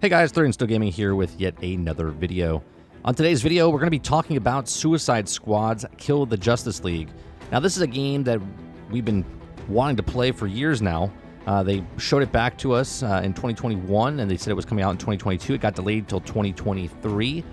Hey guys, Still Gaming here with yet another video. On today's video, we're going to be talking about Suicide Squad's Kill the Justice League. Now, this is a game that we've been wanting to play for years now. They showed it back to us in 2021, and they said it was coming out in 2022. It got delayed until 2023.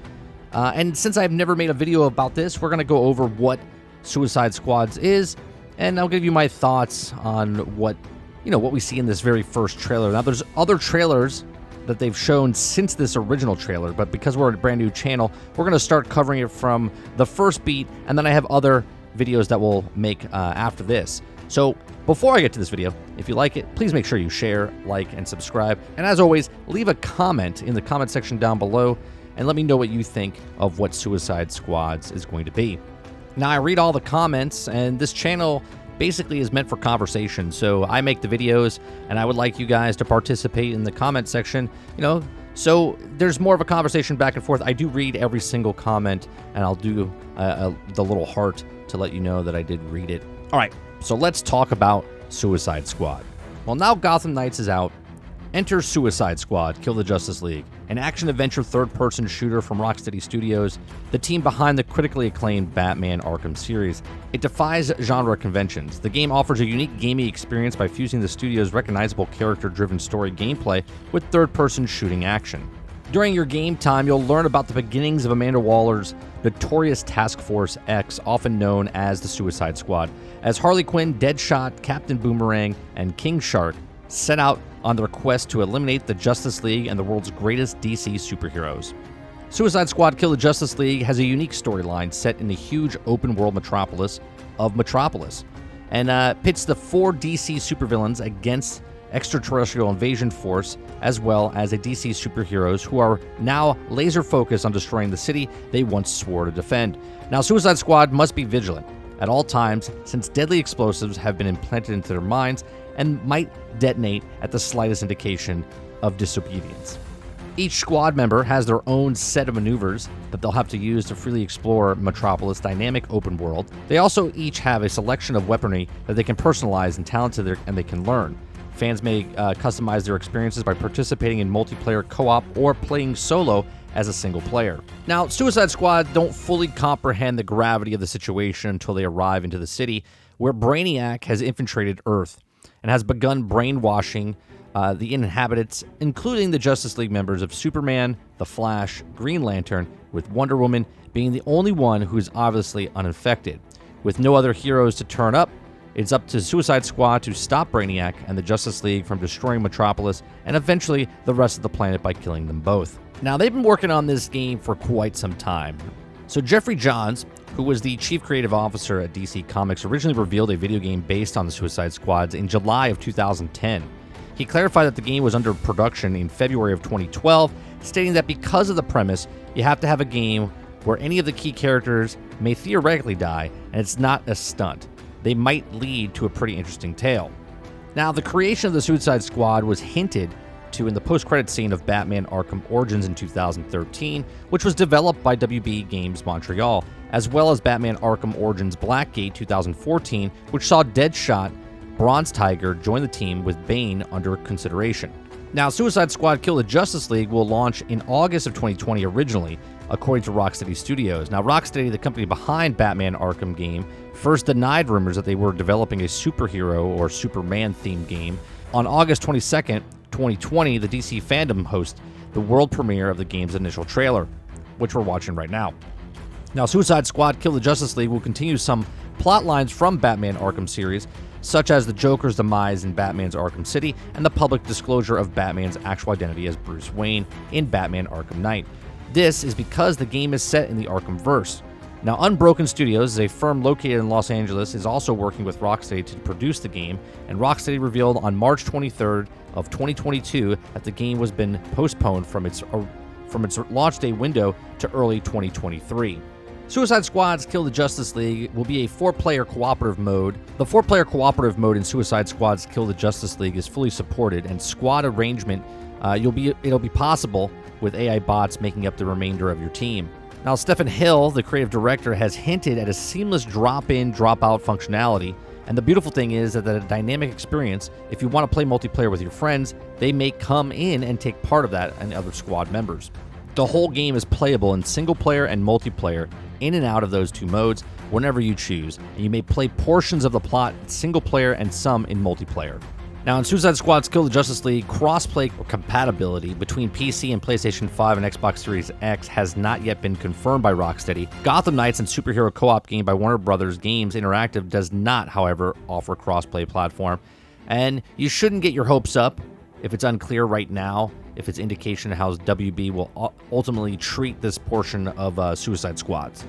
And since I've never made a video about this, we're going to go over what Suicide Squad is, and I'll give you my thoughts on what we see in this very first trailer. Now, there's other trailers that they've shown since this original trailer, but because we're a brand new channel, we're going to start covering it from the first beat, and then I have other videos that we'll make after this. So before I get to this video, if you like it, please make sure you share, like, and subscribe. And as always, leave a comment in the comment section down below and let me know what you think of what Suicide Squad is going to be. Now, I read all the comments, and this channel basically is meant for conversation. So I make the videos, and I would like you guys to participate in the comment section, so there's more of a conversation back and forth. I do read every single comment, and I'll do the little heart to let you know that I did read it. All right, so let's talk about Suicide Squad. Well, now Gotham Knights is out. Enter Suicide Squad, Kill the Justice League, an action-adventure third-person shooter from Rocksteady Studios, the team behind the critically acclaimed Batman Arkham series. It defies genre conventions. The game offers a unique gaming experience by fusing the studio's recognizable character-driven story gameplay with third-person shooting action. During your game time, you'll learn about the beginnings of Amanda Waller's notorious Task Force X, often known as the Suicide Squad, as Harley Quinn, Deadshot, Captain Boomerang, and King Shark set out on their quest to eliminate the Justice League and the world's greatest DC superheroes. Suicide Squad Kill the Justice League has a unique storyline set in the huge open-world metropolis of Metropolis, and pits the 4 DC supervillains against extraterrestrial invasion force, as well as a DC superheroes who are now laser-focused on destroying the city they once swore to defend. Now, Suicide Squad must be vigilant at all times, since deadly explosives have been implanted into their minds and might detonate at the slightest indication of disobedience. Each squad member has their own set of maneuvers that they'll have to use to freely explore Metropolis' dynamic open world. They also each have a selection of weaponry that they can personalize and talent to and they can learn. Fans may customize their experiences by participating in multiplayer co-op or playing solo as a single player. Now, Suicide Squad don't fully comprehend the gravity of the situation until they arrive into the city, where Brainiac has infiltrated Earth and has begun brainwashing the inhabitants, including the Justice League members of Superman, The Flash, Green Lantern, with Wonder Woman being the only one who is obviously uninfected. With no other heroes to turn up, it's up to Suicide Squad to stop Brainiac and the Justice League from destroying Metropolis and eventually the rest of the planet by killing them both. Now, they've been working on this game for quite some time. So Jeffrey Johns, who was the chief creative officer at DC Comics, originally revealed a video game based on the Suicide Squad in July of 2010. He clarified that the game was under production in February of 2012, stating that because of the premise, you have to have a game where any of the key characters may theoretically die, and it's not a stunt. They might lead to a pretty interesting tale. Now, the creation of the Suicide Squad was hinted to in the post-credit scene of Batman Arkham Origins in 2013, which was developed by WB Games Montreal, as well as Batman Arkham Origins Blackgate 2014, which saw Deadshot, Bronze Tiger join the team with Bane under consideration. Now, Suicide Squad Kill the Justice League will launch in August of 2020 originally, according to Rocksteady Studios. Now, Rocksteady, the company behind Batman Arkham game, first denied rumors that they were developing a superhero or Superman-themed game. On August 22nd, 2020, the DC Fandom hosts the world premiere of the game's initial trailer, which we're watching right now. Now, Suicide Squad Kill the Justice League will continue some plot lines from Batman Arkham series, such as the Joker's demise in Batman's Arkham City and the public disclosure of Batman's actual identity as Bruce Wayne in Batman Arkham Knight. This is because the game is set in the Arkhamverse. Now, Unbroken Studios is a firm located in Los Angeles, is also working with Rocksteady to produce the game, and Rocksteady revealed on March 23rd of 2022 that the game was been postponed from its launch day window to early 2023. Suicide Squad's Kill the Justice League will be a 4-player cooperative mode. The 4-player cooperative mode in Suicide Squad's Kill the Justice League is fully supported, and squad arrangement it'll be possible with AI bots making up the remainder of your team. Now, Stephen Hill, the creative director, has hinted at a seamless drop-in, drop-out functionality And the beautiful thing is that the dynamic experience, if you want to play multiplayer with your friends, they may come in and take part of that and other squad members. The whole game is playable in single player and multiplayer, in and out of those two modes, whenever you choose. And you may play portions of the plot in single player and some in multiplayer. Now, in Suicide Squad's Kill the Justice League, crossplay compatibility between PC and PlayStation 5 and Xbox Series X has not yet been confirmed by Rocksteady. Gotham Knights and superhero co-op game by Warner Brothers Games Interactive does not, however, offer crossplay platform. And you shouldn't get your hopes up if it's unclear right now if it's indication of how WB will ultimately treat this portion of Suicide Squads.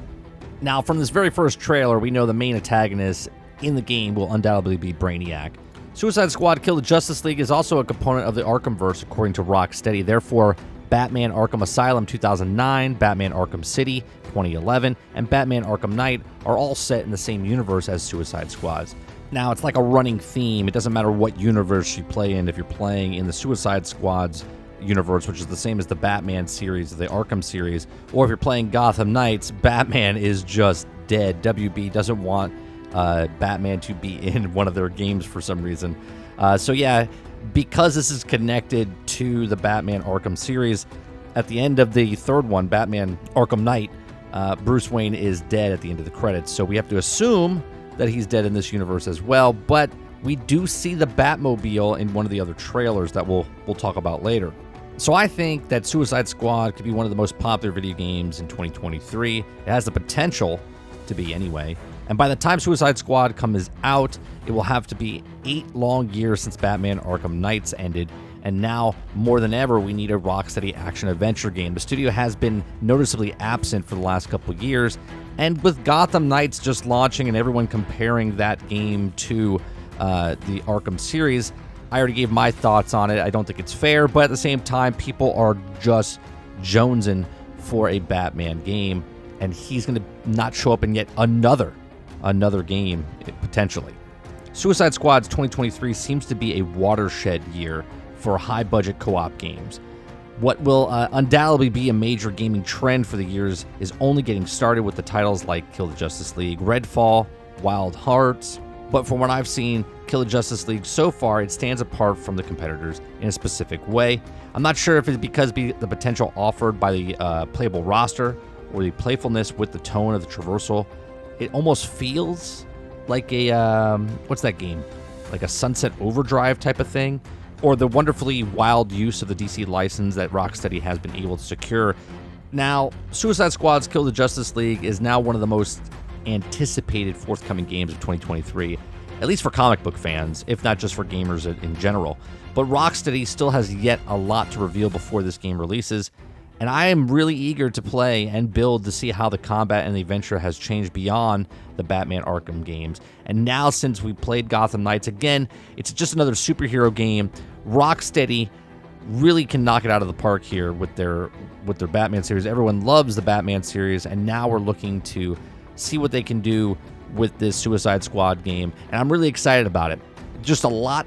Now, from this very first trailer, we know the main antagonist in the game will undoubtedly be Brainiac. Suicide Squad Kill the Justice League is also a component of the Arkhamverse, according to Rocksteady. Therefore, Batman Arkham Asylum 2009, Batman Arkham City 2011, and Batman Arkham Knight are all set in the same universe as Suicide Squads. Now, it's like a running theme. It doesn't matter what universe you play in. If you're playing in the Suicide Squads universe, which is the same as the Batman series, the Arkham series, or if you're playing Gotham Knights, Batman is just dead. WB doesn't want Batman to be in one of their games for some reason. So yeah, because this is connected to the Batman Arkham series, at the end of the third one, Batman Arkham Knight, Bruce Wayne is dead at the end of the credits. So we have to assume that he's dead in this universe as well. But we do see the Batmobile in one of the other trailers that we'll talk about later. So I think that Suicide Squad could be one of the most popular video games in 2023. It has the potential to be anyway. And by the time Suicide Squad comes out, it will have to be 8 long years since Batman Arkham Knights ended. And now, more than ever, we need a Rocksteady action-adventure game. The studio has been noticeably absent for the last couple of years. And with Gotham Knights just launching and everyone comparing that game to the Arkham series, I already gave my thoughts on it. I don't think it's fair, but at the same time, people are just jonesing for a Batman game. And he's going to not show up in yet another game, potentially. Suicide Squad's 2023 seems to be a watershed year for high-budget co-op games. What will undoubtedly be a major gaming trend for the years is only getting started with the titles like Kill the Justice League, Redfall, Wild Hearts. But from what I've seen, Kill the Justice League so far, it stands apart from the competitors in a specific way. I'm not sure if it's because the potential offered by the playable roster or the playfulness with the tone of the traversal. It almost feels like a, what's that game? Like a Sunset Overdrive type of thing? Or the wonderfully wild use of the DC license that Rocksteady has been able to secure. Now, Suicide Squad's Kill the Justice League is now one of the most anticipated forthcoming games of 2023, at least for comic book fans, if not just for gamers in general. But Rocksteady still has yet a lot to reveal before this game releases, and I am really eager to play and build to see how the combat and the adventure has changed beyond the Batman Arkham games. And now, since we played Gotham Knights again, it's just another superhero game. Rocksteady really can knock it out of the park here with their Batman series. Everyone loves the Batman series, and now we're looking to see what they can do with this Suicide Squad game. And I'm really excited about it. Just a lot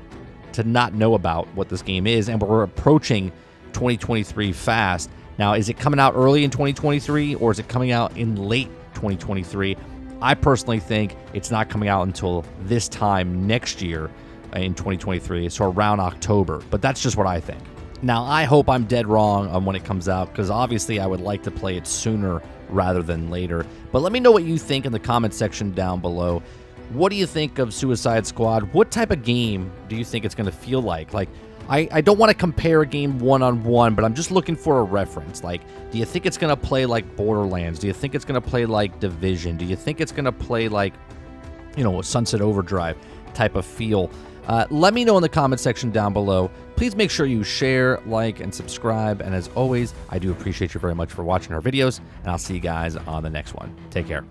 to not know about what this game is, and we're approaching 2023 fast. Now, is it coming out early in 2023 or is it coming out in late 2023? I personally think it's not coming out until this time next year in 2023, so around October. But that's just what I think. Now, I hope I'm dead wrong on when it comes out, because obviously I would like to play it sooner rather than later. But let me know what you think in the comment section down below. What do you think of Suicide Squad? What type of game do you think it's going to feel like? I don't want to compare a game one-on-one, but I'm just looking for a reference. Like, do you think it's going to play like Borderlands? Do you think it's going to play like Division? Do you think it's going to play like, a Sunset Overdrive type of feel? Let me know in the comment section down below. Please make sure you share, like, and subscribe. And as always, I do appreciate you very much for watching our videos, and I'll see you guys on the next one. Take care.